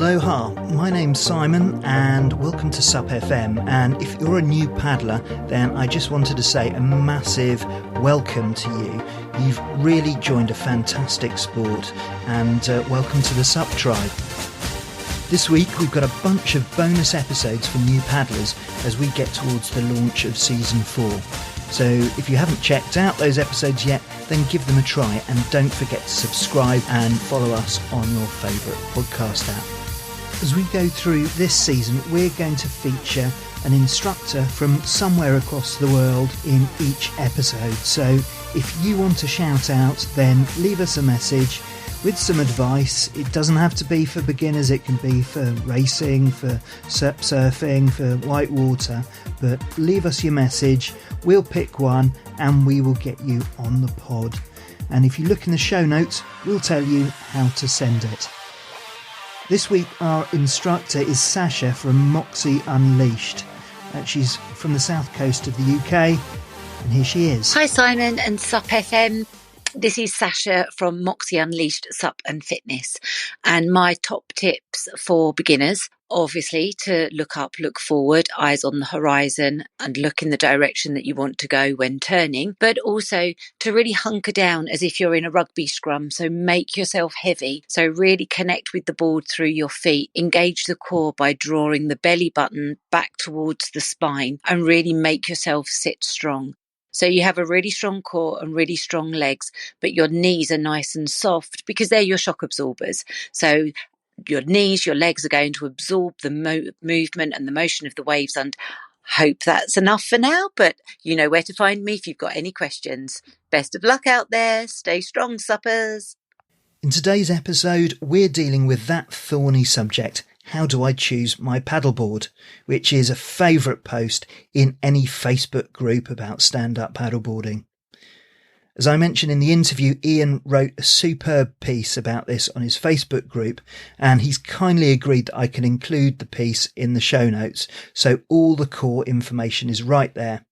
Aloha, my name's Simon and welcome to SUPfm, and if you're a new paddler then I just wanted to say a massive welcome to you. You've really joined a fantastic sport and welcome to the SUP tribe. This week we've got a bunch of bonus episodes for new paddlers as we get towards the launch of season 4. So if you haven't checked out those episodes yet, then give them a try and don't forget to subscribe and follow us on your favourite podcast app. As we go through this season, we're going to feature an instructor from somewhere across the world in each episode. So if you want to shout out, then leave us a message with some advice. It doesn't have to be for beginners, it can be for racing, for SUP surfing, for whitewater, but leave us your message, we'll pick one and we will get you on the pod. And if you look in the show notes, we'll tell you how to send it. This week our instructor is Sasha from Moxie Unleashed. She's from the south coast of the UK, and here she is. Hi Simon and SUPfm. This is Sasha from Moxie Unleashed SUP and Fitness, and my top tips for beginners, obviously to look up, look forward, eyes on the horizon and look in the direction that you want to go when turning, but also to really hunker down as if you're in a rugby scrum. So make yourself heavy. So really connect with the board through your feet, engage the core by drawing the belly button back towards the spine and really make yourself sit strong. So you have a really strong core and really strong legs, but your knees are nice and soft because they're your shock absorbers. So your knees, your legs are going to absorb the movement and the motion of the waves. And hope that's enough for now, but you know where to find me if you've got any questions. Best of luck out there. Stay strong, suppers. In today's episode, we're dealing with that thorny subject. How do I choose my paddleboard? Which is a favourite post in any Facebook group about stand-up paddleboarding. As I mentioned in the interview, Ian wrote a superb piece about this on his Facebook group, and he's kindly agreed that I can include the piece in the show notes, so all the core information is right there.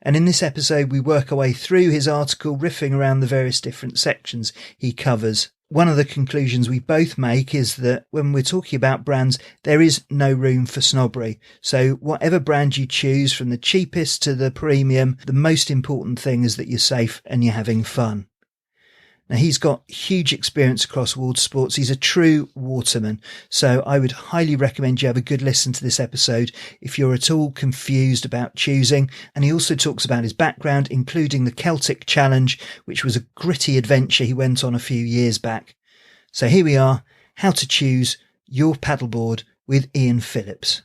And in this episode, we work our way through his article, riffing around the various different sections he covers. One of the conclusions we both make is that when we're talking about brands, there is no room for snobbery. So whatever brand you choose, from the cheapest to the premium, the most important thing is that you're safe and you're having fun. Now, he's got huge experience across watersports. He's a true waterman. So I would highly recommend you have a good listen to this episode if you're at all confused about choosing. And he also talks about his background, including the Celtic Challenge, which was a gritty adventure he went on a few years back. So here we are, how to choose your paddleboard with Ian Phillips.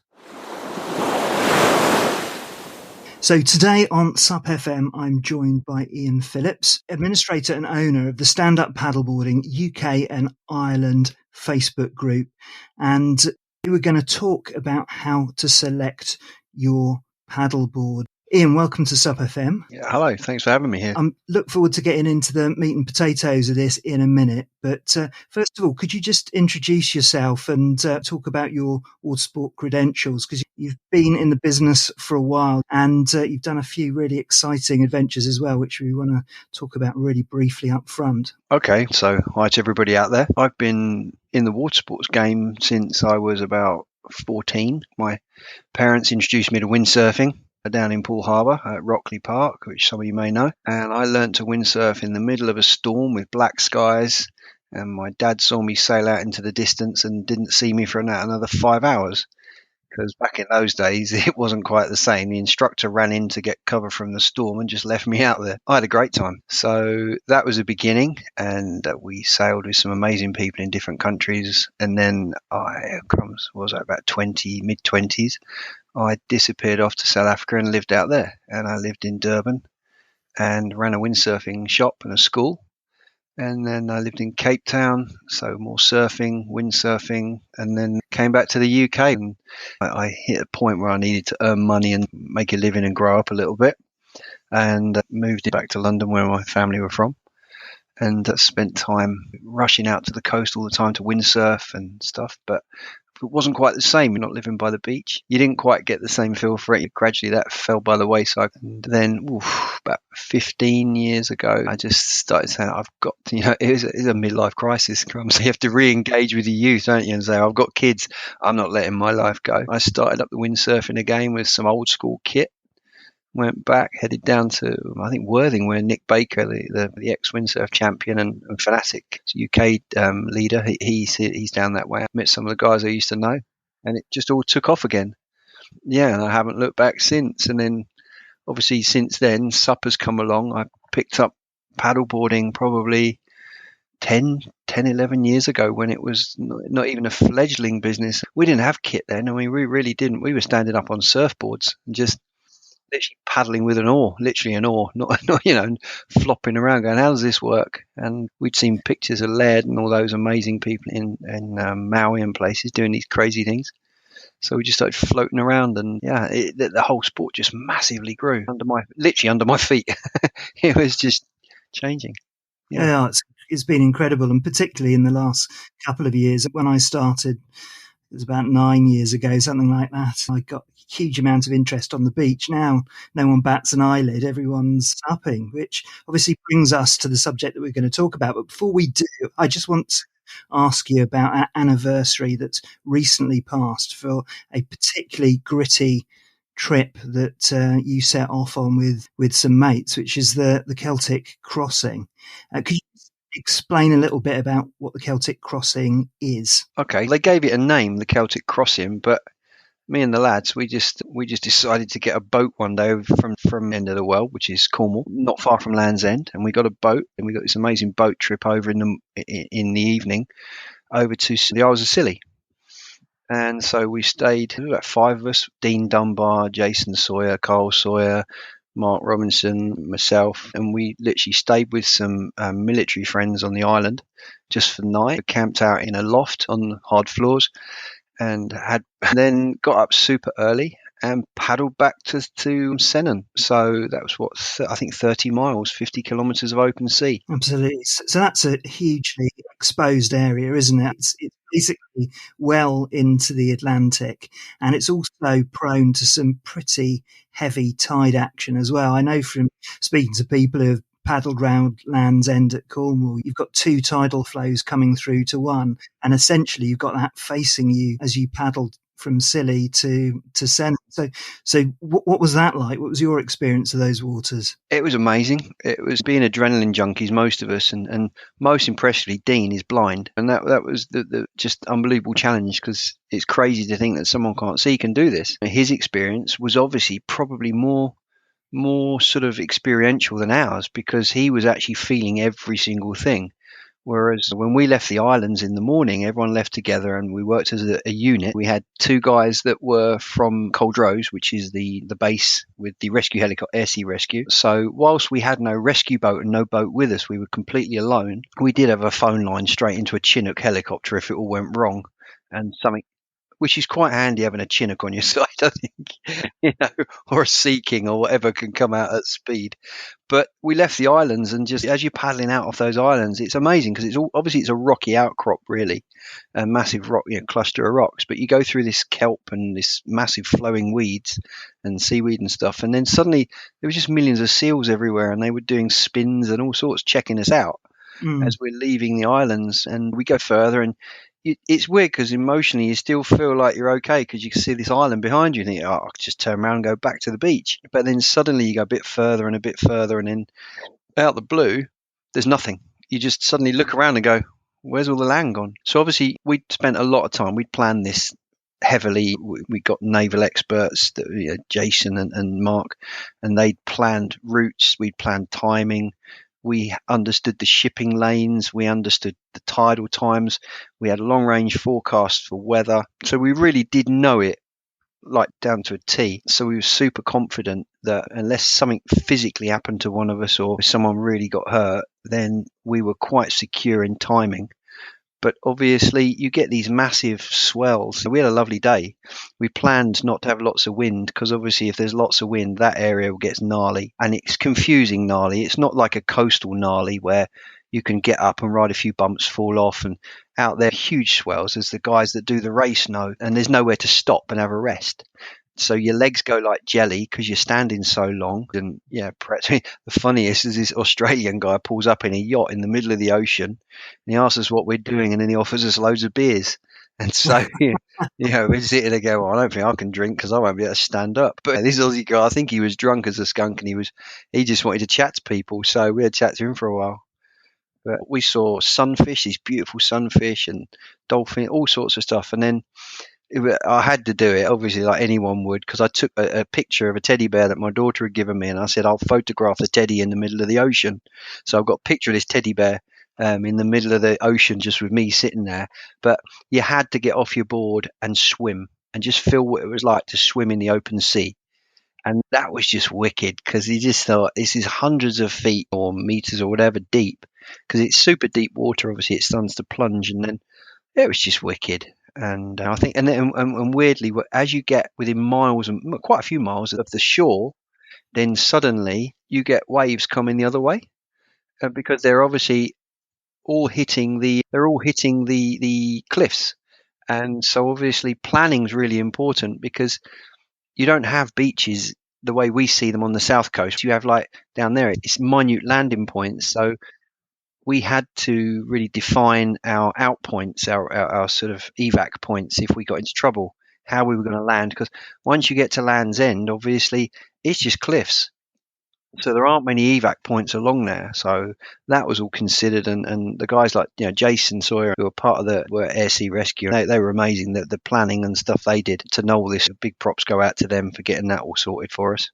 So today on SUPfm, I'm joined by Ian Phillips, administrator and owner of the Stand Up Paddleboarding UK and Ireland Facebook group. And we're going to talk about how to select your paddleboard. Ian, welcome to SUPfm. Yeah, hello, thanks for having me here. I look forward to getting into the meat and potatoes of this in a minute. But first of all, could you just introduce yourself and talk about your watersport credentials? Because you've been in the business for a while and you've done a few really exciting adventures as well, which we want to talk about really briefly up front. Okay, so hi to everybody out there. I've been in the watersports game since I was about 14. My parents introduced me to windsurfing down in Poole Harbour at Rockley Park, which some of you may know. And I learnt to windsurf in the middle of a storm with black skies. And my dad saw me sail out into the distance and didn't see me for another 5 hours. Because back in those days, it wasn't quite the same. The instructor ran in to get cover from the storm and just left me out there. I had a great time. So that was the beginning. And we sailed with some amazing people in different countries. And then about 20, mid-20s. I disappeared off to South Africa and lived out there. And I lived in Durban and ran a windsurfing shop and a school. And then I lived in Cape Town, so more surfing, windsurfing, and then came back to the UK. And I hit a point where I needed to earn money and make a living and grow up a little bit, and moved back to London where my family were from. And spent time rushing out to the coast all the time to windsurf and stuff. But it wasn't quite the same. You're not living by the beach. You didn't quite get the same feel for it. Gradually, that fell by the wayside. And then, about 15 years ago, I just started saying, I've got to, it was a midlife crisis. So you have to re-engage with the youth, don't you? And say, I've got kids. I'm not letting my life go. I started up the windsurfing again with some old school kit. Went back, headed down to, I think, Worthing, where Nick Baker, the ex-windsurf champion and fanatic UK leader, he's down that way. I met some of the guys I used to know, and it just all took off again. Yeah, and I haven't looked back since. And then, obviously, since then, SUP has come along. I picked up paddleboarding probably 10, 11 years ago when it was not even a fledgling business. We didn't have kit then. I mean, we really didn't. We were standing up on surfboards and just literally paddling with an oar, literally an oar, not flopping around going, how does this work? And we'd seen pictures of Laird and all those amazing people in Maui and places doing these crazy things. So we just started floating around, and the whole sport just massively grew under my feet. It was just changing. Yeah, it's been incredible, and particularly in the last couple of years. When I started, it was about 9 years ago, something like that. I got a huge amount of interest on the beach. Now, no one bats an eyelid. Everyone's supping, which obviously brings us to the subject that we're going to talk about. But before we do, I just want to ask you about our anniversary that's recently passed for a particularly gritty trip that you set off on with some mates, which is the Celtic Crossing. Could you explain a little bit about what the Celtic Crossing is? Okay, they gave it a name, the Celtic Crossing, but me and the lads, we just decided to get a boat one day from the end of the world, which is Cornwall, not far from Land's End, and we got a boat, and we got this amazing boat trip over in the evening over to the Isles of Scilly. And so we stayed, about 5 of us, Dean Dunbar, Jason Sawyer, Carl Sawyer, Mark Robinson, myself, and we literally stayed with some military friends on the island just for the night. We camped out in a loft on hard floors and then got up super early and paddled back to Sennan. So that was I think 30 miles, 50 kilometres of open sea. Absolutely. So that's a hugely exposed area, isn't it? It's basically well into the Atlantic, and it's also prone to some pretty heavy tide action as well. I know from speaking to people who have paddled round Land's End at Cornwall, you've got 2 tidal flows coming through to one, and essentially you've got that facing you as you paddled from Scilly to Sennan. So what was that like? What was your experience of those waters? It was amazing. It was being adrenaline junkies, most of us, and most impressively, Dean is blind, and that was the just unbelievable challenge, because it's crazy to think that someone can't see can do this. His experience was obviously probably more sort of experiential than ours, because he was actually feeling every single thing. Whereas when we left the islands in the morning, everyone left together and we worked as a unit. We had 2 guys that were from Coldrose, which is the base with the rescue helicopter, air sea rescue. So whilst we had no rescue boat and no boat with us, we were completely alone. We did have a phone line straight into a Chinook helicopter if it all went wrong, and something, which is quite handy having a Chinook on your side, I think, or a Sea King or whatever can come out at speed. But we left the islands, and just as you're paddling out off those islands, it's amazing, because it's a rocky outcrop, really, a massive rock, cluster of rocks. But you go through this kelp and this massive flowing weeds and seaweed and stuff, and then suddenly there was just millions of seals everywhere, and they were doing spins and all sorts, checking us out as we're leaving the islands. And we go further, and it's weird, because emotionally you still feel like you're okay, because you can see this island behind you and think, I'll just turn around and go back to the beach. But then suddenly you go a bit further and a bit further, and then out the blue there's nothing. You just suddenly look around and go, where's all the land gone? So obviously we'd spent a lot of time, we'd planned this heavily. We got naval experts, Jason and Mark, and they'd planned routes, we'd planned timing. We understood the shipping lanes. We understood the tidal times. We had long-range forecasts for weather. So we really did know it, like, down to a T. So we were super confident that unless something physically happened to one of us or someone really got hurt, then we were quite secure in timing. But obviously you get these massive swells. So we had a lovely day. We planned not to have lots of wind, because obviously if there's lots of wind, that area gets gnarly, and it's confusing gnarly. It's not like a coastal gnarly where you can get up and ride a few bumps, fall off, and out there, huge swells. There's the guys that do the race know, and there's nowhere to stop and have a rest. So your legs go like jelly because you're standing so long. And yeah, the funniest is this Australian guy pulls up in a yacht in the middle of the ocean, and he asks us what we're doing, and then he offers us loads of beers. And so, we're sitting there going, well, I don't think I can drink because I won't be able to stand up. But this Aussie guy, I think he was drunk as a skunk, and he just wanted to chat to people. So we had to chat to him for a while. But we saw sunfish, these beautiful sunfish and dolphin, all sorts of stuff. And then I had to do it, obviously, like anyone would, because I took a picture of a teddy bear that my daughter had given me, and I said, I'll photograph the teddy in the middle of the ocean. So I've got a picture of this teddy bear in the middle of the ocean, just with me sitting there. But you had to get off your board and swim and just feel what it was like to swim in the open sea. And that was just wicked, because you just thought, this is hundreds of feet or meters or whatever deep, because it's super deep water. Obviously, it starts to plunge, and then it was just wicked. And I think, and weirdly, as you get within miles and quite a few miles of the shore, then suddenly you get waves coming the other way, because they're obviously all hitting the cliffs. And so obviously planning is really important, because you don't have beaches the way we see them on the south coast. You have, like, down there, it's minute landing points. So we had to really define our out points, our sort of evac points, if we got into trouble, how we were going to land. Because once you get to Land's End, obviously it's just cliffs. So there aren't many evac points along there. So that was all considered. And the guys like, Jason Sawyer, who were Air Sea Rescue, they were amazing. The planning and stuff they did to know all this. Big props go out to them for getting that all sorted for us.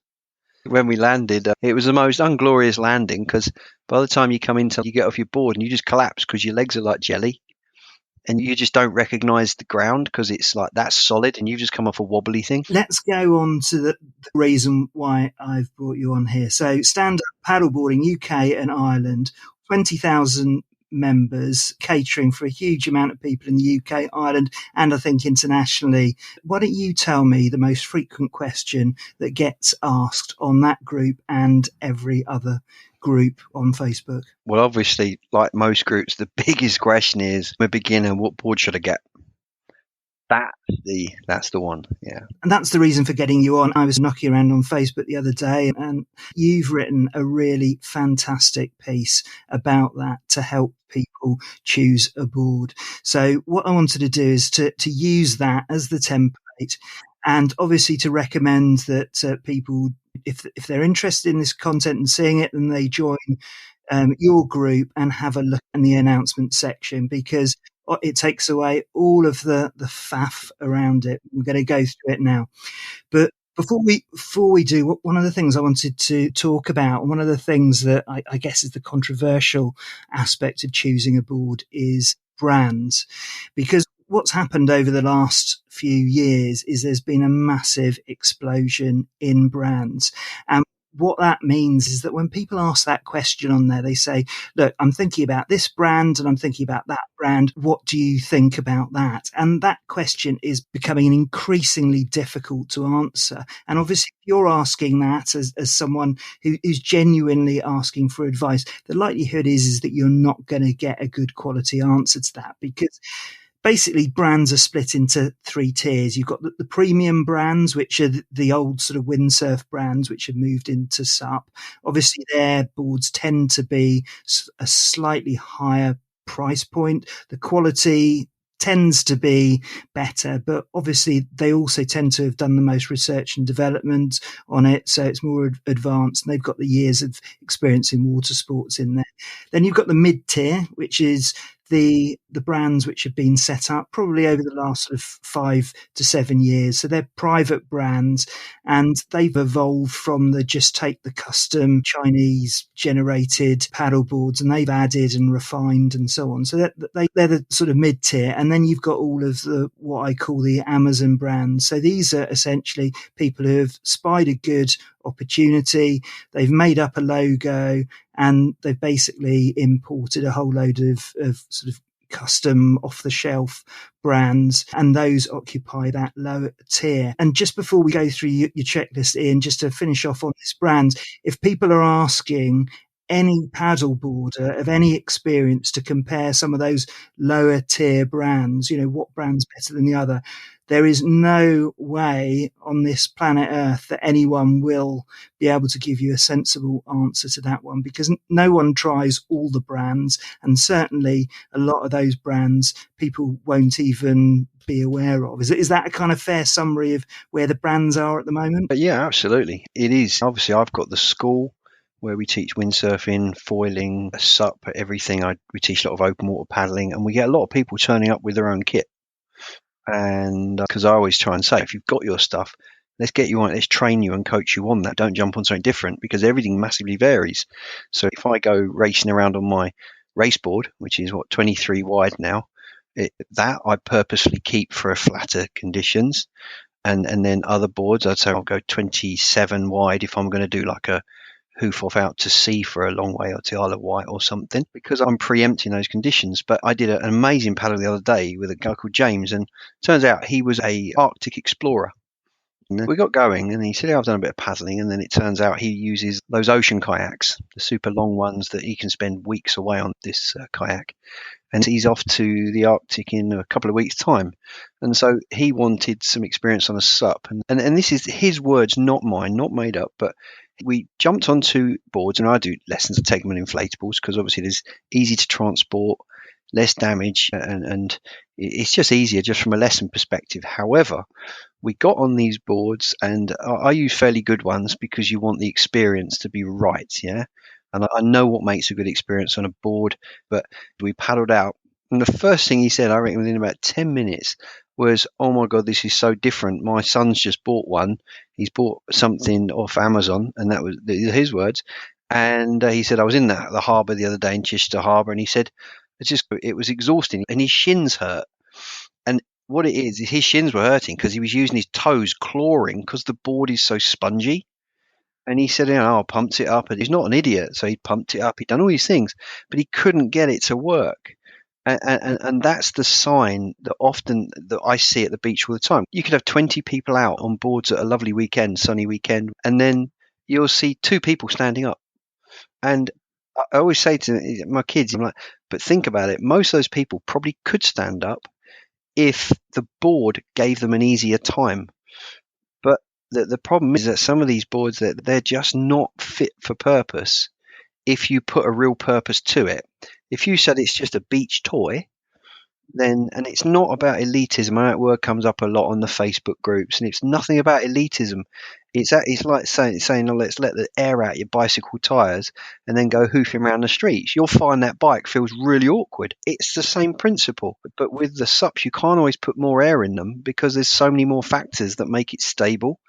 When we landed, it was the most unglorious landing, because by the time you get off your board and you just collapse because your legs are like jelly, and you just don't recognise the ground because it's like that solid, and you've just come off a wobbly thing. Let's go on to the reason why I've brought you on here. So stand-up paddleboarding UK and Ireland, 20,000 members, catering for a huge amount of people in the UK, Ireland, and I think internationally. Why don't you tell me the most frequent question that gets asked on that group and every other group on Facebook? Well, obviously, like most groups, the biggest question is, I'm a beginner, what board should I get? That's the one, yeah. And that's the reason for getting you on. I was knocking around on Facebook the other day, and you've written a really fantastic piece about that to help people choose a board. So what I wanted to do is to use that as the template, and obviously to recommend that people, if they're interested in this content and seeing it, then they join your group and have a look in the announcement section, because it takes away all of the faff around it. We're going to go through it now. But before we do, one of the things I wanted to talk about, and one of the things that I guess is the controversial aspect of choosing a board, is brands. Because what's happened over the last few years is there's been a massive explosion in brands. And what that means is that when people ask that question on there, they say, look, I'm thinking about this brand and I'm thinking about that brand. What do you think about that? And that question is becoming increasingly difficult to answer. And obviously, if you're asking that as someone who's genuinely asking for advice, the likelihood is that you're not going to get a good quality answer to that, because basically brands are split into three tiers. You've got the premium brands, which are the old sort of windsurf brands, which have moved into SUP. Obviously, their boards tend to be a slightly higher price point. The quality tends to be better, but obviously they also tend to have done the most research and development on it, so it's more advanced, and they've got the years of experience in water sports in there. Then you've got the mid-tier, which is the brands which have been set up probably over the last sort of 5 to 7 years. So they're private brands, and they've evolved from the just take the custom Chinese generated paddle boards, and they've added and refined and so on. So they're the sort of mid tier. And then you've got all of the, what I call the Amazon brands. So these are essentially people who have spied a good opportunity. They've made up a logo, and they've basically imported a whole load of sort of custom off-the-shelf brands, and those occupy that lower tier. And just before we go through your checklist, Ian, just to finish off on this brand, if people are asking, any paddleboarder of any experience to compare some of those lower tier brands, what brand's better than the other. There is no way on this planet Earth that anyone will be able to give you a sensible answer to that one, because no one tries all the brands, and certainly a lot of those brands people won't even be aware of. Is that a kind of fair summary of where the brands are at the moment? But yeah, absolutely. It is. Obviously, I've got the school where we teach windsurfing, foiling, SUP, everything. We teach a lot of open water paddling, and we get a lot of people turning up with their own kit. And because I always try and say, if you've got your stuff, let's get you on it, let's train you and coach you on that. Don't jump on something different, because everything massively varies. So if I go racing around on my race board, which is 23 wide now, that I purposely keep for flatter conditions. And then other boards, I'd say I'll go 27 wide if I'm going to do like a hoof off out to sea for a long way, or to Isle of Wight or something, because I'm preempting those conditions. But I did an amazing paddle the other day with a guy called James, and turns out he was a Arctic explorer. And we got going, and he said, I've done a bit of paddling, and then it turns out he uses those ocean kayaks, the super long ones that he can spend weeks away on this kayak. And he's off to the Arctic in a couple of weeks' time. And so he wanted some experience on a SUP. And this is his words, not mine, not made up. But we jumped onto boards, and I do lessons. I take them in inflatables, because obviously there's easy to transport, less damage, and it's just easier just from a lesson perspective. However, we got on these boards, and I use fairly good ones because you want the experience to be right, yeah? And I know what makes a good experience on a board, but we paddled out. And the first thing he said, I reckon within about 10 minutes, was, oh my God, this is so different. My son's just bought one. He's bought something off Amazon, and that was his words. And he said, I was in the harbour the other day in Chichester Harbour, and he said, it was exhausting, and his shins hurt. And what it is his shins were hurting because he was using his toes clawing, because the board is so spongy. And he said, I pumped it up. And he's not an idiot, so he pumped it up. He'd done all these things, but he couldn't get it to work. And that's the sign that often that I see at the beach all the time. You could have 20 people out on boards at a lovely weekend, sunny weekend, and then you'll see 2 people standing up. And I always say to my kids, I'm like, but think about it. Most of those people probably could stand up if the board gave them an easier time. But the problem is that some of these boards, they're just not fit for purpose if you put a real purpose to it. If you said it's just a beach toy, then, and it's not about elitism. That word comes up a lot on the Facebook groups, and it's nothing about elitism. It's like saying, oh, let's let the air out your bicycle tires and then go hoofing around the streets. You'll find that bike feels really awkward. It's the same principle, but with the SUPs, you can't always put more air in them because there's so many more factors that make it stable,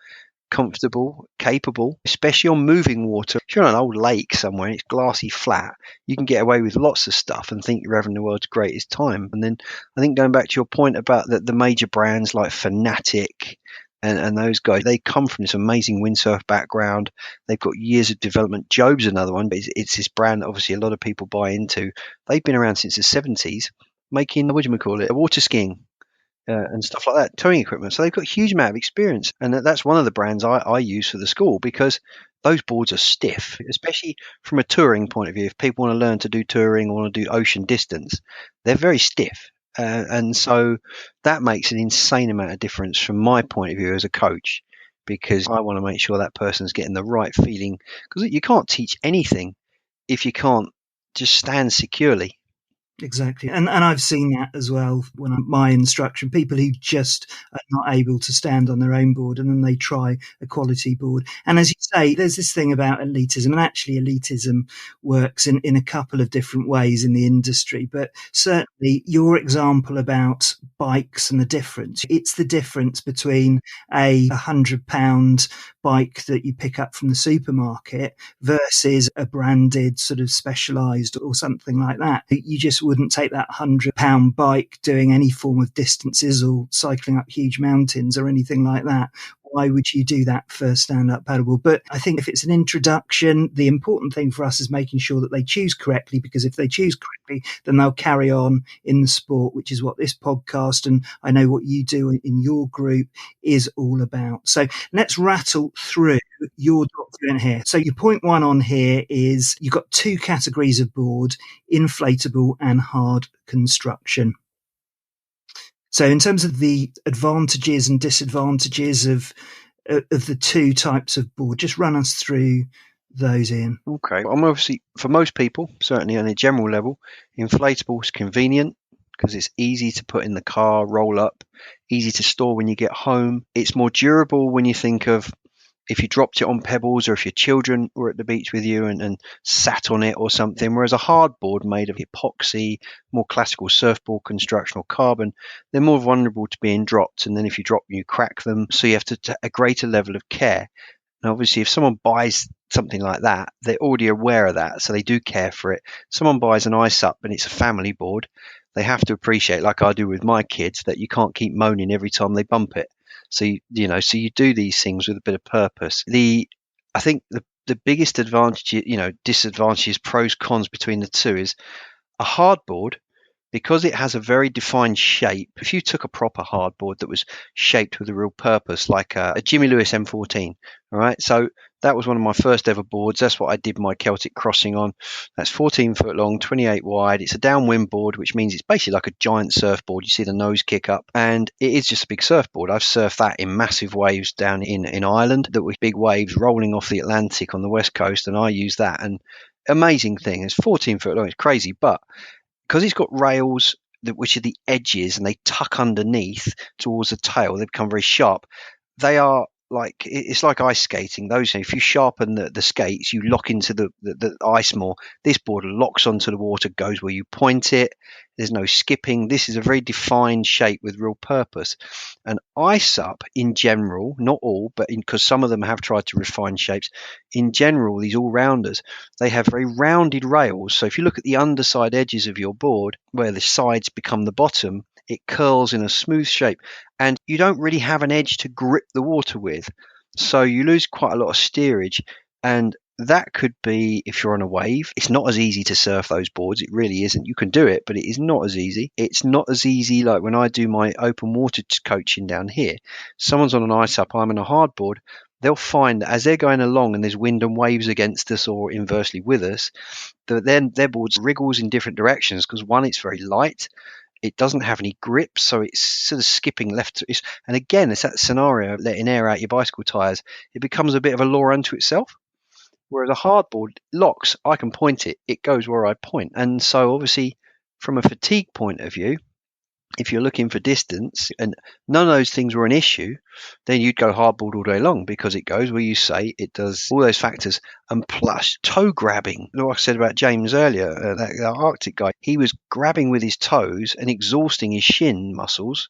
comfortable, capable, especially on moving water. If you're on an old lake somewhere and it's glassy flat, you can get away with lots of stuff and think you're having the world's greatest time. And then I think going back to your point about the major brands like Fanatic and those guys, they come from this amazing windsurf background. They've got years of development. Jobe's another one, but it's this brand that obviously a lot of people buy into. They've been around since the 70s making, water skiing. And stuff like that, towing equipment. So they've got a huge amount of experience. And that's one of the brands I use for the school, because those boards are stiff, especially from a touring point of view. If people want to learn to do touring or want to do ocean distance, they're very stiff. And so that makes an insane amount of difference from my point of view as a coach, because I want to make sure that person's getting the right feeling, because you can't teach anything if you can't just stand securely. Exactly. And I've seen that as well when my instruction, people who just are not able to stand on their own board, and then they try a quality board. And as you say, there's this thing about elitism, and actually elitism works in a couple of different ways in the industry. But certainly your example about bikes and the difference, it's the difference between a £100 bike that you pick up from the supermarket versus a branded sort of specialized or something like that. You just wouldn't take that £100 bike doing any form of distances or cycling up huge mountains or anything like that. Why would you do that for stand-up paddleboard? But I think if it's an introduction, the important thing for us is making sure that they choose correctly, because if they choose correctly, then they'll carry on in the sport, which is what this podcast, and I know what you do in your group, is all about. So let's rattle through your document here. So your point one on here is you've got two categories of board, inflatable and hard construction. So in terms of the advantages and disadvantages of the two types of board, just run us through those, Ian. Okay. I'm obviously, for most people, certainly on a general level, inflatable is convenient because it's easy to put in the car, roll up, easy to store when you get home. It's more durable when you think of if you dropped it on pebbles or if your children were at the beach with you and sat on it or something. Whereas a hardboard made of epoxy, more classical surfboard construction or carbon, they're more vulnerable to being dropped. And then if you drop them, you crack them. So you have to take a greater level of care. And obviously, if someone buys something like that, they're already aware of that, so they do care for it. Someone buys an iSUP and it's a family board, they have to appreciate, like I do with my kids, that you can't keep moaning every time they bump it. So you do these things with a bit of purpose. I think the biggest advantage, disadvantages, pros, cons between the two is a hardboard, because it has a very defined shape. If you took a proper hardboard that was shaped with a real purpose, like a Jimmy Lewis M14, all right, so that was one of my first ever boards. That's what I did my Celtic crossing on. That's 14 foot long, 28 wide. It's a downwind board, which means it's basically like a giant surfboard. You see the nose kick up, and it is just a big surfboard. I've surfed that in massive waves down in Ireland, that were big waves rolling off the Atlantic on the west coast, and I use that. And amazing thing, it's 14 foot long. It's crazy, but because it's got rails which are the edges and they tuck underneath towards the tail, they become very sharp. They are like, it's like ice skating. Those, if you sharpen the skates, you lock into the ice more. This board locks onto the water, goes where you point it. There's no skipping. This is a very defined shape with real purpose. And iSUP in general, not all, but because some of them have tried to refine shapes, in general, these all-rounders, they have very rounded rails. So if you look at the underside edges of your board, where the sides become the bottom, it curls in a smooth shape, and you don't really have an edge to grip the water with. So you lose quite a lot of steerage, and that could be if you're on a wave. It's not as easy to surf those boards. It really isn't. You can do it, but it is not as easy. It's not as easy like when I do my open water coaching down here. Someone's on an iSUP, I'm on a hardboard. They'll find that as they're going along and there's wind and waves against us or inversely with us, then their boards wriggles in different directions because, one, it's very light. It doesn't have any grip, so it's sort of skipping left. And again, it's that scenario, letting air out your bicycle tyres. It becomes a bit of a law unto itself. Whereas a hardboard locks, I can point it, it goes where I point. And so obviously, from a fatigue point of view, if you're looking for distance and none of those things were an issue, then you'd go hardboard all day long because it goes where you say, it does all those factors. And plus, toe grabbing. Like I said about James earlier, that Arctic guy, he was grabbing with his toes and exhausting his shin muscles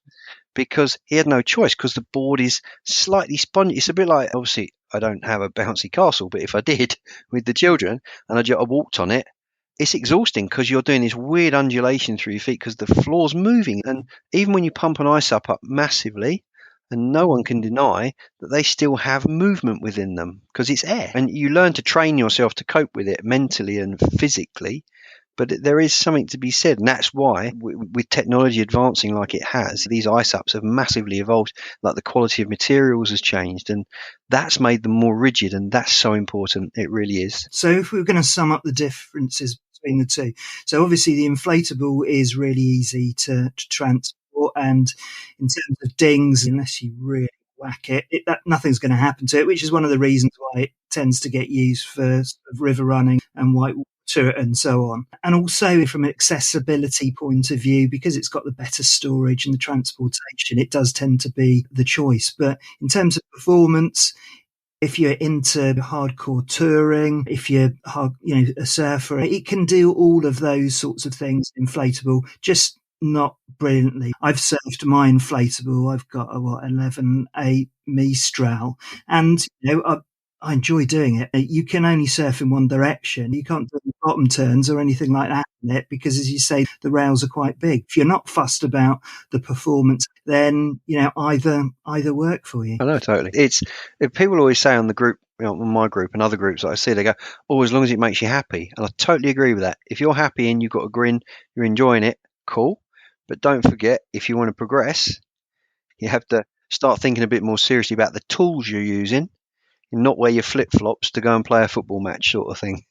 because he had no choice, because the board is slightly spongy. It's a bit like, obviously, I don't have a bouncy castle, but if I did with the children and I walked on it, it's exhausting because you're doing this weird undulation through your feet because the floor's moving. And even when you pump an iSUP up massively, and no one can deny that they still have movement within them because it's air. And you learn to train yourself to cope with it mentally and physically. But there is something to be said, and that's why, with technology advancing like it has, these iSUPs have massively evolved. Like the quality of materials has changed, and that's made them more rigid, and that's so important. It really is. So if we were going to sum up the differences between the two, so obviously the inflatable is really easy to transport, and in terms of dings, unless you really whack it, nothing's going to happen to it, which is one of the reasons why it tends to get used for sort of river running and whitewater and so on. And also from an accessibility point of view, because it's got the better storage and the transportation, it does tend to be the choice. But in terms of performance, if you're into hardcore touring, if you're a surfer, it can do all of those sorts of things inflatable, just not brilliantly. I've surfed my inflatable. I've got a 11.8 Mistral, and I enjoy doing it. You can only surf in one direction. You can't do bottom turns or anything like that in it because, as you say, the rails are quite big. If you're not fussed about the performance, then either work for you. I know, totally. If people always say on the group, on my group and other groups that I see, they go, "Oh, as long as it makes you happy," and I totally agree with that. If you're happy and you've got a grin, you're enjoying it, cool. But don't forget, if you want to progress, you have to start thinking a bit more seriously about the tools you're using. and not wear your flip-flops to go and play a football match sort of thing.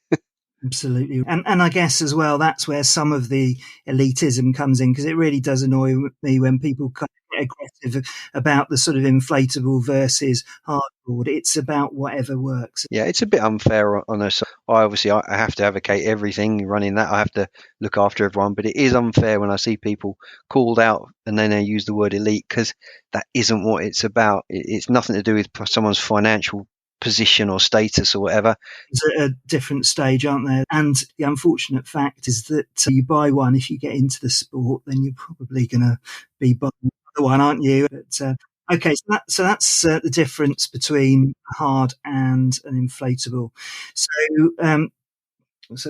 Absolutely. And I guess as well, that's where some of the elitism comes in, because it really does annoy me when people kind of get aggressive about the sort of inflatable versus hardboard. It's about whatever works. Yeah, it's a bit unfair on us. I have to advocate everything running that. I have to look after everyone, but it is unfair when I see people called out and then they use the word elite, because that isn't what it's about. It's nothing to do with someone's financial position or status or whatever. It's at a different stage, aren't there? And the unfortunate fact is that you buy one, if you get into the sport, then you're probably going to be buying another one, aren't you? But okay, so that's the difference between a hard and an inflatable. So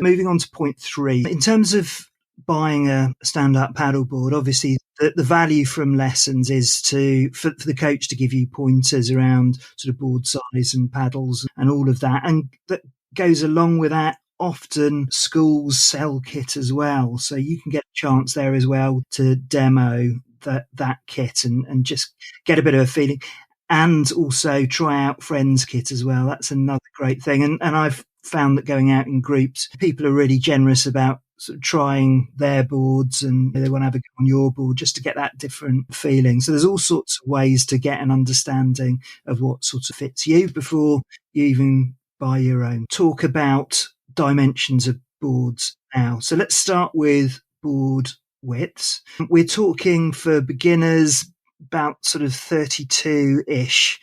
moving on to point 3, in terms of buying a stand-up paddleboard, obviously the value from lessons is for the coach to give you pointers around sort of board size and paddles and all of that. And that goes along with that. Often schools sell kit as well, so you can get a chance there as well to demo that kit and just get a bit of a feeling, and also try out friends' kit as well. That's another great thing. And I've found that going out in groups, people are really generous about sort of trying their boards, and they want to have a go on your board just to get that different feeling. So there's all sorts of ways to get an understanding of what sort of fits you before you even buy your own. Talk about dimensions of boards now. So let's start with board widths. We're talking for beginners about sort of 32-ish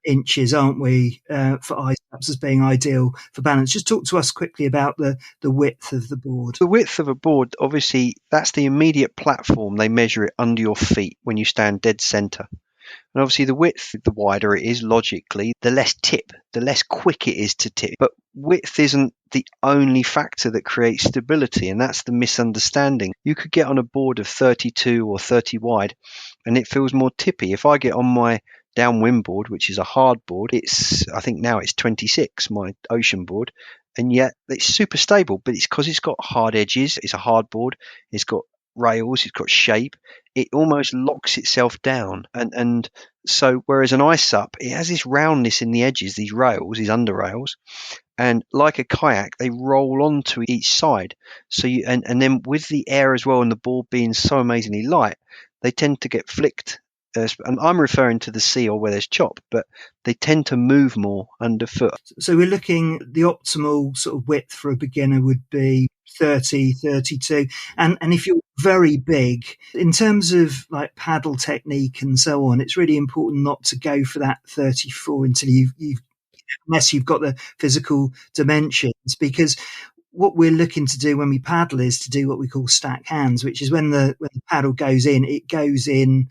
inches, aren't we, for iSUPs as being ideal for balance. Just talk to us quickly about the width of the board. The width of a board, obviously, that's the immediate platform. They measure it under your feet when you stand dead center. And obviously the width, the wider it is, logically, the less tip, the less quick it is to tip. But width isn't the only factor that creates stability, and that's the misunderstanding. You could get on a board of 32 or 30 wide, and it feels more tippy. If I get on my downwind board, which is a hard board, I think now it's 26, my ocean board, and yet it's super stable, but it's because it's got hard edges. It's a hard board. It's got rails, it's got shape, it almost locks itself down. And so whereas an iSUP, it has this roundness in the edges, these rails, these under rails, and like a kayak, they roll onto each side. So and then with the air as well, and the board being so amazingly light, they tend to get flicked. And I'm referring to the sea or where there's chop, but they tend to move more underfoot. So we're looking, the optimal sort of width for a beginner would be 30, 32. And if you're very big, in terms of like paddle technique and so on, it's really important not to go for that 34 until unless you've got the physical dimensions, because what we're looking to do when we paddle is to do what we call stack hands, which is when the paddle goes in, it goes in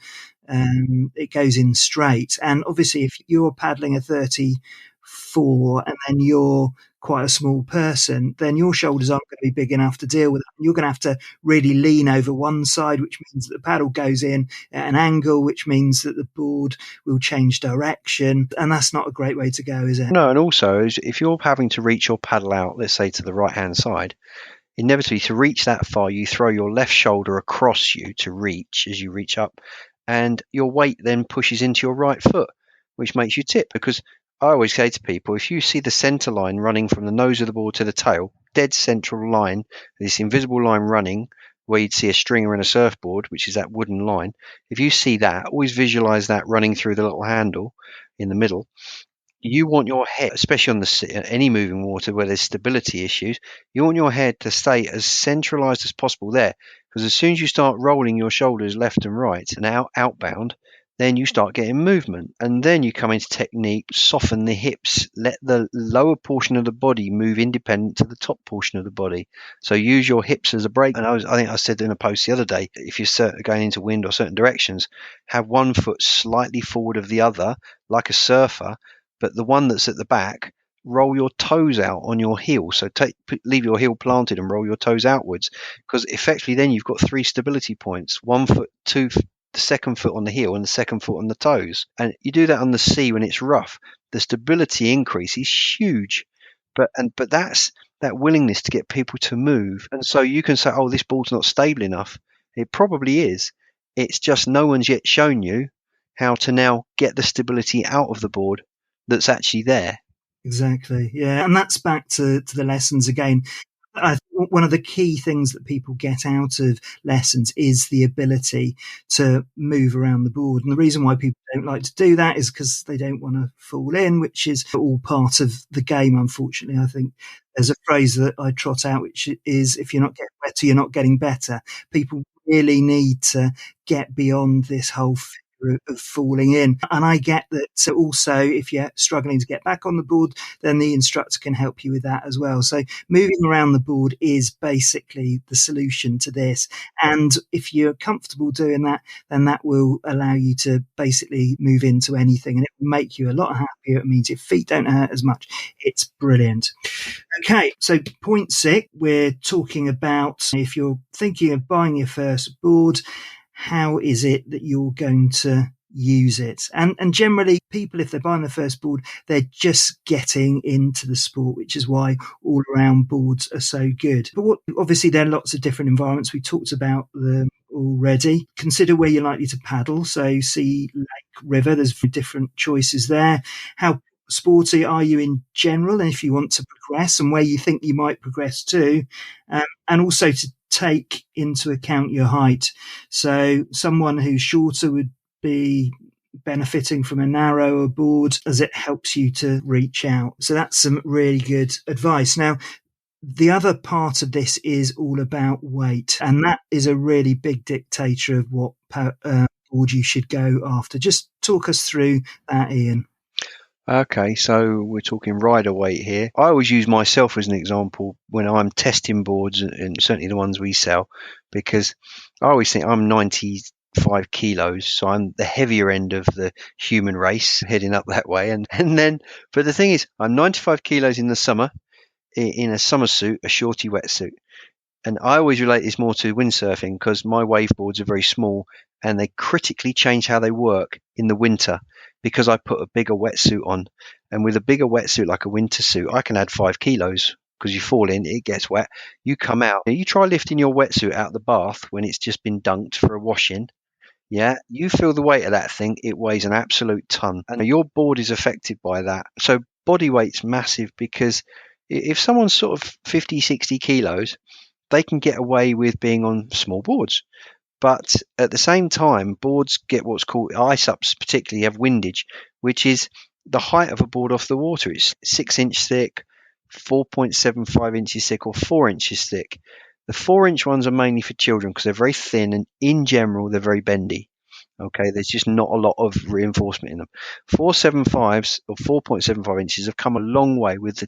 straight. And obviously if you're paddling a 34 and then you're quite a small person, then your shoulders aren't going to be big enough to deal with it. You're going to have to really lean over one side, which means that the paddle goes in at an angle, which means that the board will change direction. And that's not a great way to go, is it? No, and also if you're having to reach your paddle out, let's say to the right hand side, inevitably to reach that far, you throw your left shoulder across you to reach as you reach up, and your weight then pushes into your right foot, which makes you tip. Because I always say to people, if you see the center line running from the nose of the board to the tail, dead central line, this invisible line running, where you'd see a stringer and a surfboard, which is that wooden line, if you see that, always visualize that running through the little handle in the middle. You want your head, especially on any moving water where there's stability issues, you want your head to stay as centralized as possible there. Because as soon as you start rolling your shoulders left and right and outbound, then you start getting movement. And then you come into technique, soften the hips, let the lower portion of the body move independent to the top portion of the body. So use your hips as a brake. And I think I said in a post the other day, if you're going into wind or certain directions, have one foot slightly forward of the other, like a surfer, but the one that's at the back, roll your toes out on your heel. So leave your heel planted and roll your toes outwards, because effectively then you've got 3 stability points: 1 foot, the second foot on the heel and the second foot on the toes. And you do that on the sea when it's rough. The stability increase is huge, but that's that willingness to get people to move. And so you can say, oh, this board's not stable enough. It probably is. It's just no one's yet shown you how to now get the stability out of the board that's actually there. Exactly. Yeah. And that's back to the lessons again. I think one of the key things that people get out of lessons is the ability to move around the board. And the reason why people don't like to do that is because they don't want to fall in, which is all part of the game, unfortunately. I think there's a phrase that I trot out, which is, if you're not getting better, you're not getting better. People really need to get beyond this whole of falling in. And I get that. So also, if you're struggling to get back on the board, then the instructor can help you with that as well. So moving around the board is basically the solution to this. And if you're comfortable doing that, then that will allow you to basically move into anything, and it will make you a lot happier. It means your feet don't hurt as much. It's brilliant. Okay, so point 6, we're talking about if you're thinking of buying your first board, how is it that you're going to use it? And generally, people, if they're buying the first board, they're just getting into the sport, which is why all-around boards are so good. But obviously, there are lots of different environments. We talked about them already. Consider where you're likely to paddle. So sea, lake, river, there's different choices there. How sporty are you in general, and if you want to progress, and where you think you might progress to, and also to take into account your height. So someone who's shorter would be benefiting from a narrower board as it helps you to reach out. So that's some really good advice. Now, the other part of this is all about weight, and that is a really big dictator of what board you should go after. Just talk us through that, Ian. Okay, so we're talking rider weight here. I always use myself as an example when I'm testing boards, and certainly the ones we sell, because I always think I'm 95 kilos, so I'm the heavier end of the human race heading up that way. But the thing is, I'm 95 kilos in the summer in a summer suit, a shorty wetsuit. And I always relate this more to windsurfing because my wave boards are very small and they critically change how they work in the winter because I put a bigger wetsuit on. And with a bigger wetsuit, like a winter suit, I can add 5 kilos because you fall in, it gets wet. You come out, you try lifting your wetsuit out of the bath when it's just been dunked for a wash-in. Yeah, you feel the weight of that thing. It weighs an absolute ton. And your board is affected by that. So body weight's massive because if someone's sort of 50, 60 kilos, they can get away with being on small boards. But at the same time, boards get what's called iSUPs, particularly have windage, which is the height of a board off the water. It's 6 inch thick, 4.75 inches thick, or 4 inches thick. The 4-inch ones are mainly for children because they're very thin and in general, they're very bendy. Okay, there's just not a lot of reinforcement in them. 4.75s or 4.75 inches have come a long way with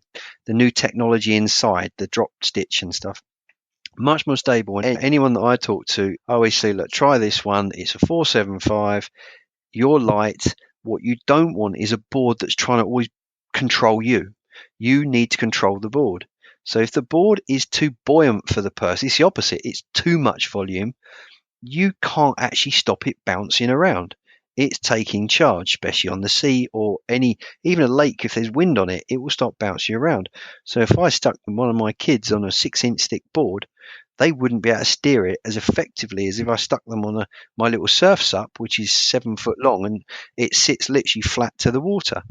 the new technology inside, the drop stitch and stuff. Much more stable. And anyone that I talk to, I always say, look, try this one. It's a 4.75. You're light. What you don't want is a board that's trying to always control you. You need to control the board. So if the board is too buoyant for the person, it's the opposite. It's too much volume. You can't actually stop it bouncing around. It's taking charge, especially on the sea or even a lake. If there's wind on it, it will start bouncing around. So if I stuck one of my kids on a 6-inch thick board, they wouldn't be able to steer it as effectively as if I stuck them on my little surf SUP, which is 7 foot long and it sits literally flat to the water.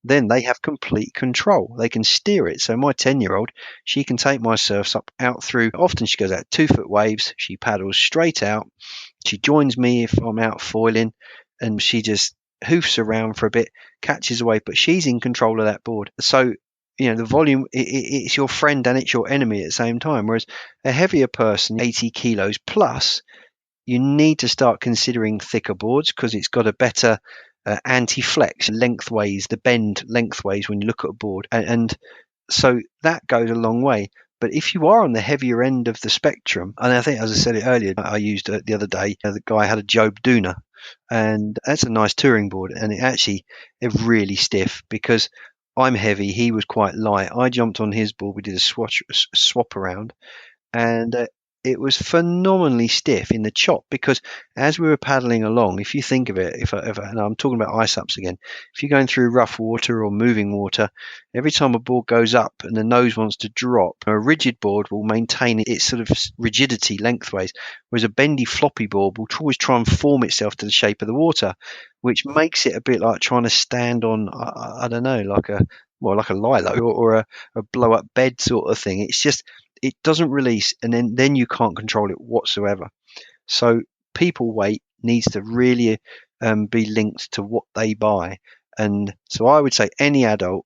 Then they have complete control. They can steer it. So my 10-year-old, she can take my surf SUP out through, often she goes out 2-foot waves. She paddles straight out. She joins me if I'm out foiling and she just hoofs around for a bit, catches away, but she's in control of that board. So the volume, it's your friend and it's your enemy at the same time. Whereas a heavier person, 80 kilos plus, you need to start considering thicker boards because it's got a better anti-flex lengthways, the bend lengthways when you look at a board. And so that goes a long way. But if you are on the heavier end of the spectrum, and I think, as I said it earlier, I used it the other day, the guy had a Job Duna, and that's a nice touring board, and it's really stiff because I'm heavy, he was quite light. I jumped on his board, we did a swap around, and it was phenomenally stiff in the chop, because as we were paddling along, if you think of it, and I'm talking about iSUPs again, if you're going through rough water or moving water, every time a board goes up and the nose wants to drop, a rigid board will maintain its sort of rigidity lengthways, whereas a bendy floppy board will always try and form itself to the shape of the water, which makes it a bit like trying to stand on, I don't know, like a lilo or a blow up bed sort of thing. It's just, it doesn't release, and then you can't control it whatsoever. So people weight needs to really be linked to what they buy. And so I would say any adult,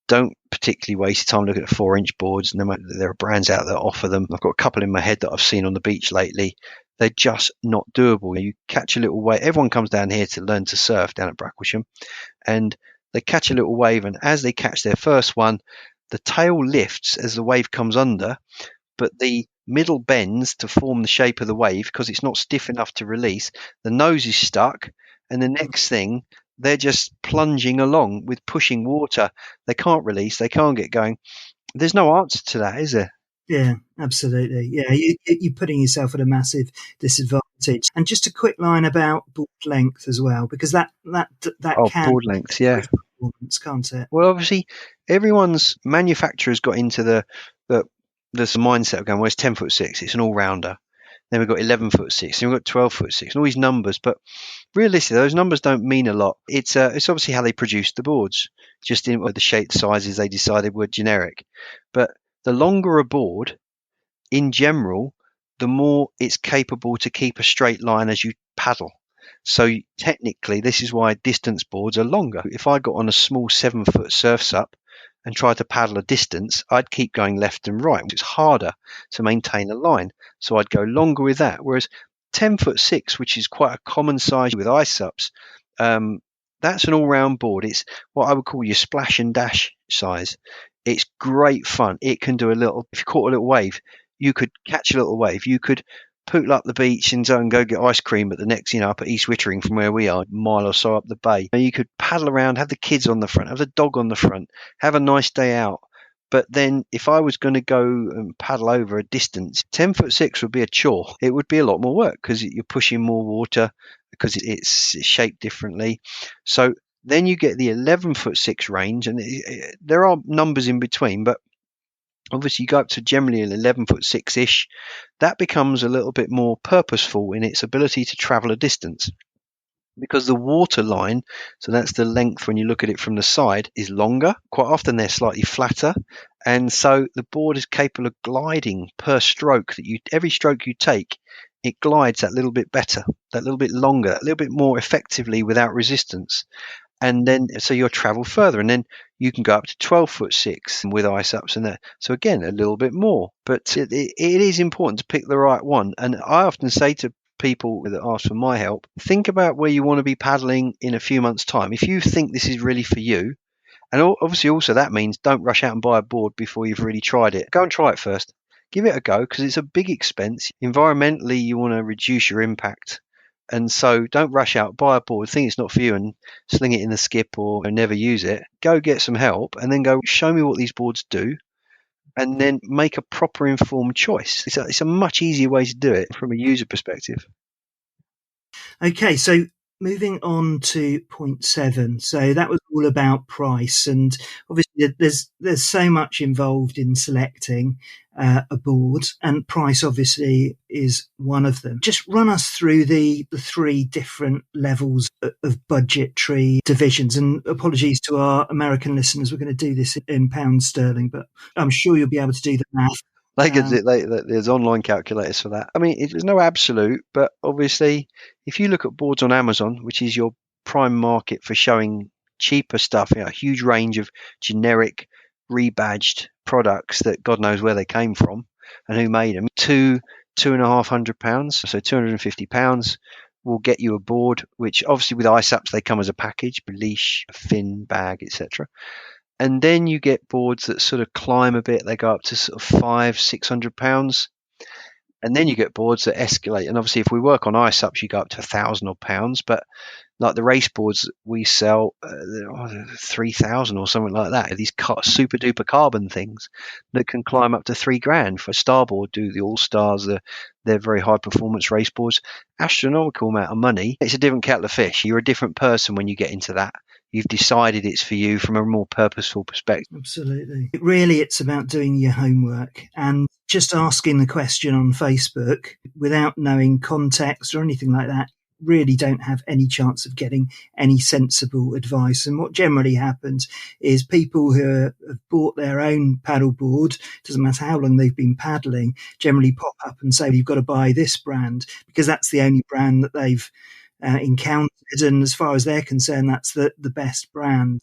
don't particularly waste time looking at 4-inch boards. No matter, there are brands out there that offer them. I've got a couple in my head that I've seen on the beach lately. They're just not doable. You catch a little wave. Everyone comes down here to learn to surf down at Bracklesham, and they catch a little wave, and as they catch their first one, the tail lifts as the wave comes under, but the middle bends to form the shape of the wave because it's not stiff enough to release. The nose is stuck, and the next thing, they're just plunging along with pushing water. They can't release. They can't get going. There's no answer to that, is there? Yeah, absolutely. Yeah, you're putting yourself at a massive disadvantage. And just a quick line about board length as well, because that can board length, yeah, performance, can't it? Well, obviously, everyone's manufacturers got into this mindset of going, well, it's 10'6", it's an all rounder. Then we've got 11'6", then we've got 12'6", and all these numbers. But realistically, those numbers don't mean a lot. It's obviously how they produced the boards, just in the shape sizes they decided were generic. But the longer a board, in general, the more it's capable to keep a straight line as you paddle. So technically, this is why distance boards are longer. If I got on a small 7-foot surf SUP and tried to paddle a distance, I'd keep going left and right. It's harder to maintain a line, so I'd go longer with that. Whereas 10'6", which is quite a common size with iSUPs, that's an all-round board. It's what I would call your splash and dash size. It's great fun. It can do a little. If you caught a little wave, you could catch a little wave. You could pootle up the beach and go get ice cream at the next, up at East Wittering from where we are, a mile or so up the bay. And you could paddle around, have the kids on the front, have the dog on the front, have a nice day out. But then if I was going to go and paddle over a distance, 10'6" would be a chore. It would be a lot more work because you're pushing more water because it's shaped differently. So then you get the 11'6" range, and there are numbers in between, but obviously you go up to generally an 11'6"-ish. That becomes a little bit more purposeful in its ability to travel a distance, because the water line, so that's the length when you look at it from the side, is longer. Quite often they're slightly flatter, and so the board is capable of gliding per stroke. Every stroke you take, it glides that little bit better, that little bit longer, a little bit more effectively without resistance. And then so you'll travel further, and then you can go up to 12'6" with iSUPs, and that. So again, a little bit more. But it is important to pick the right one. And I often say to people that ask for my help, think about where you want to be paddling in a few months' time. If you think this is really for you, and obviously also that means don't rush out and buy a board before you've really tried it. Go and try it first. Give it a go, because it's a big expense. Environmentally, you want to reduce your impact. And so don't rush out, buy a board, think it's not for you, and sling it in the skip or never use it. Go get some help, and then go, show me what these boards do, and then make a proper informed choice. It's a much easier way to do it from a user perspective. Okay, so moving on to point 7. So that was all about price, and obviously there's so much involved in selecting a board, and price obviously is one of them. Just run us through the 3 different levels of budgetary divisions, and apologies to our American listeners, we're going to do this in pounds sterling, but I'm sure you'll be able to do the math. There's online calculators for that. I mean, there's no absolute, but obviously, if you look at boards on Amazon, which is your prime market for showing cheaper stuff, a huge range of generic, rebadged products that God knows where they came from and who made them, £250, so £250 will get you a board, which obviously with iSUPs, they come as a package, leash, a fin, bag, etc. And then you get boards that sort of climb a bit. They go up to sort of £500-600. And then you get boards that escalate. And obviously, if we work on iSUPs, you go up to £1,000 odd. But like the race boards we sell, 3,000 or something like that. These super duper carbon things that can climb up to £3,000 for Starboard. Do the All Stars, they're very high performance race boards, astronomical amount of money. It's a different kettle of fish. You're a different person when you get into that. You've decided it's for you from a more purposeful perspective. Absolutely. Really, it's about doing your homework and just asking the question on Facebook without knowing context or anything like that. Really don't have any chance of getting any sensible advice. And what generally happens is people who have bought their own paddleboard, doesn't matter how long they've been paddling, generally pop up and say, you've got to buy this brand because that's the only brand that they've encountered, and as far as they're concerned, that's the best brand.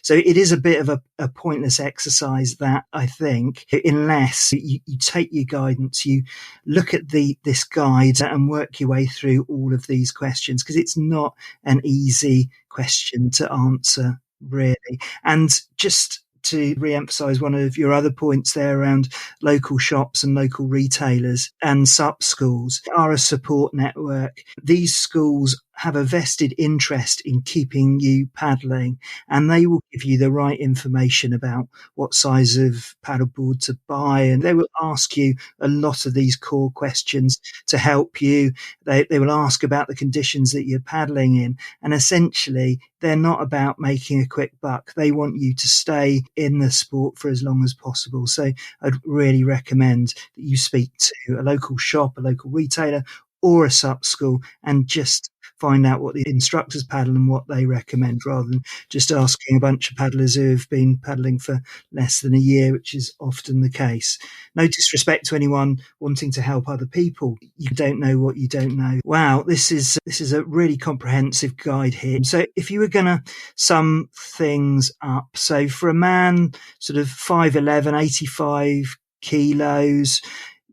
So it is a bit of a pointless exercise, that, I think, unless you take your guidance, you look at this guide and work your way through all of these questions, because it's not an easy question to answer, really. And just to re-emphasize one of your other points there around local shops and local retailers and SUP schools are a support network. These schools have a vested interest in keeping you paddling, and they will give you the right information about what size of paddleboard to buy, and they will ask you a lot of these core questions to help you. They will ask about the conditions that you're paddling in, and essentially they're not about making a quick buck. They want you to stay in the sport for as long as possible. So I'd really recommend that you speak to a local shop, a local retailer, or a SUP school, and just find out what the instructors paddle and what they recommend, rather than just asking a bunch of paddlers who have been paddling for less than a year, which is often the case. No disrespect to anyone wanting to help other people. You don't know what you don't know. Wow, this is a really comprehensive guide here. So if you were going to sum things up, so for a man sort of 5'11", 85 kilos,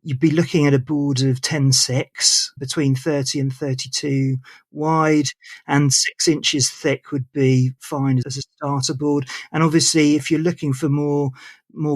you'd be looking at a board of 10.6, between 30 and 32 wide, and 6 inches thick would be fine as a starter board. And obviously, if you're looking for more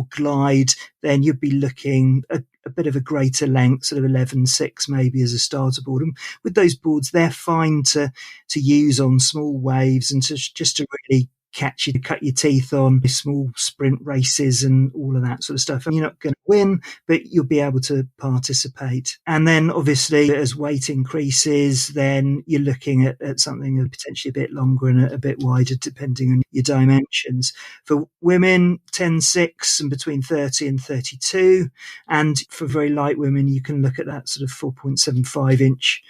glide, then you'd be looking at a bit of a greater length, sort of 11.6 maybe as a starter board. And with those boards, they're fine to use on small waves and just to really cut your teeth on small sprint races and all of that sort of stuff. And you're not going to win, but you'll be able to participate. And then obviously as weight increases, then you're looking at something potentially a bit longer and a bit wider, depending on your dimensions. For women, 10.6 and between 30 and 32. And for very light women, you can look at that sort of 4.75 inch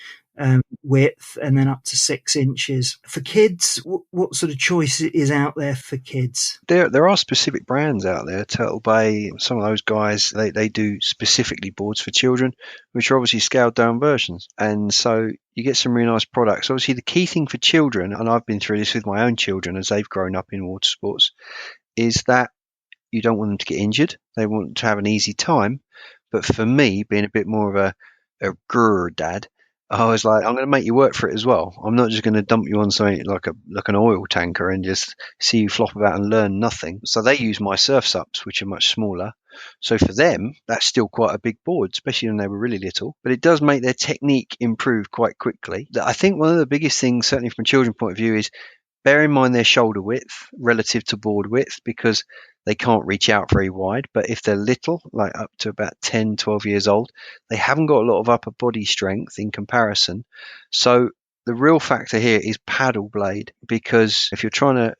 width, and then up to 6 inches. For kids, what sort of choice is out there for kids? There are specific brands out there. Turtle Bay, some of those guys, they do specifically boards for children, which are obviously scaled down versions. And so you get some really nice products. Obviously, the key thing for children, and I've been through this with my own children as they've grown up in water sports, is that you don't want them to get injured. They want to have an easy time. But for me, being a bit more of a grr dad, I was like, I'm going to make you work for it as well. I'm not just going to dump you on something like an oil tanker and just see you flop about and learn nothing. So they use my surf SUPs, which are much smaller. So for them, that's still quite a big board, especially when they were really little. But it does make their technique improve quite quickly. I think one of the biggest things, certainly from a children's point of view, is bear in mind their shoulder width relative to board width, because they can't reach out very wide. But if they're little, like up to about 10, 12 years old, they haven't got a lot of upper body strength in comparison. So the real factor here is paddle blade, because if you're trying to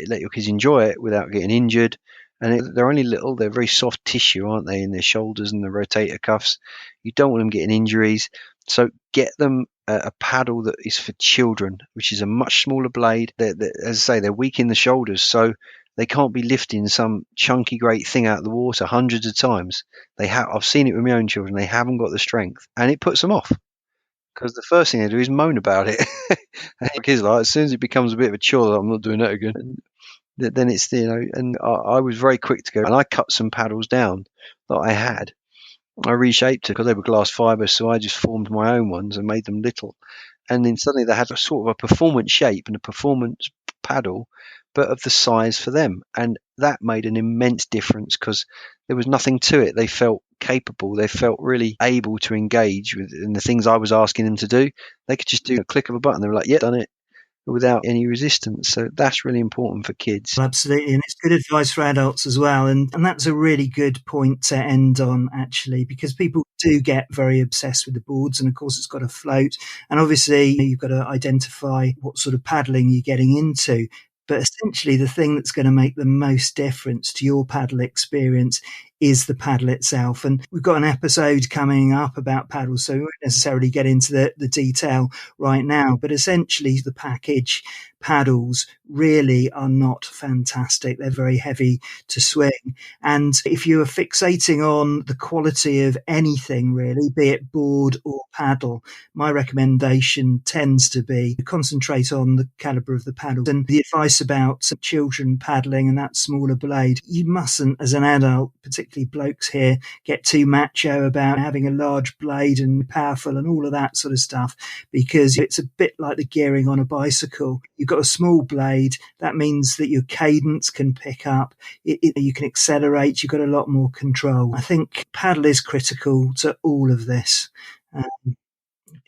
let your kids enjoy it without getting injured, and they're only little, they're very soft tissue, aren't they, in their shoulders and the rotator cuffs. You don't want them getting injuries. So get them a paddle that is for children, which is a much smaller blade. As I say, they're weak in the shoulders, so they can't be lifting some chunky great thing out of the water hundreds of times. I've seen it with my own children. They haven't got the strength, and it puts them off, because the first thing they do is moan about it. And the kids like, as soon as it becomes a bit of a chore, I'm not doing that again. And then it's, and I was very quick to go, and I cut some paddles down that I had. I reshaped it because they were glass fibre, so I just formed my own ones and made them little. And then suddenly they had a sort of a performance shape and a performance paddle, but of the size for them. And that made an immense difference, because there was nothing to it. They felt capable. They felt really able to engage with in the things I was asking them to do. They could just do a click of a button. They were like, yeah, done it, without any resistance. So that's really important for kids. Absolutely, and it's good advice for adults as well. And that's a really good point to end on, actually, because people do get very obsessed with the boards, and of course it's got to float. And obviously you've got to identify what sort of paddling you're getting into. But essentially the thing that's going to make the most difference to your paddle experience is the paddle itself. And we've got an episode coming up about paddles, so we won't necessarily get into the detail right now. But essentially the package paddles really are not fantastic. They're very heavy to swing. And if you are fixating on the quality of anything, really, be it board or paddle, my recommendation tends to be to concentrate on the caliber of the paddle. And the advice about children paddling and that smaller blade, you mustn't, as an adult, particularly blokes here, get too macho about having a large blade and powerful and all of that sort of stuff, because it's a bit like the gearing on a bicycle. You've got a small blade, that means that your cadence can pick up, you can accelerate, you've got a lot more control. I think paddle is critical to all of this.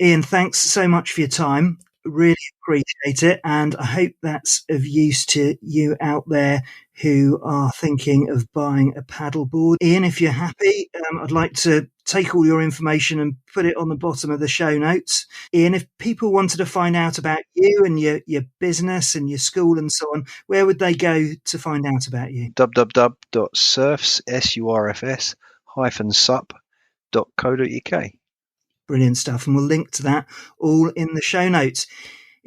Ian, thanks so much for your time. Really appreciate it, and I hope that's of use to you out there who are thinking of buying a paddleboard. Ian, if you're happy, I'd like to take all your information and put it on the bottom of the show notes. Ian, if people wanted to find out about you and your business and your school and so on, where would they go to find out about you? www.surfs-sup.co.uk. Brilliant stuff. And we'll link to that all in the show notes.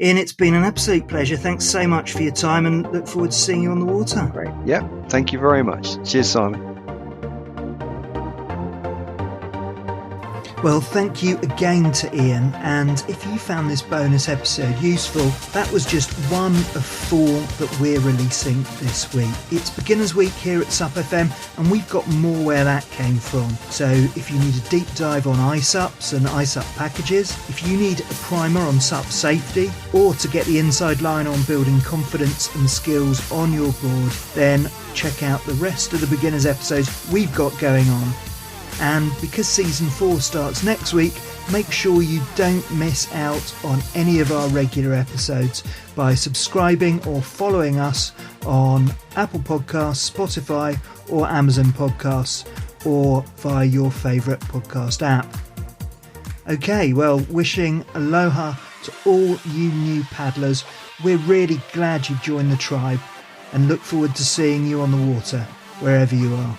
Ian, it's been an absolute pleasure. Thanks so much for your time, and look forward to seeing you on the water. Great. Yeah. Thank you very much. Cheers, Simon. Well, thank you again to Ian, and if you found this bonus episode useful, that was just one of 4 that we're releasing this week. It's Beginners Week here at SUPfm, and we've got more where that came from. So if you need a deep dive on iSUPs and iSUP packages, if you need a primer on SUP safety, or to get the inside line on building confidence and skills on your board, then check out the rest of the Beginners episodes we've got going on. And because season 4 starts next week, make sure you don't miss out on any of our regular episodes by subscribing or following us on Apple Podcasts, Spotify or Amazon Podcasts, or via your favourite podcast app. Okay, well, wishing aloha to all you new paddlers. We're really glad you've joined the tribe and look forward to seeing you on the water, wherever you are.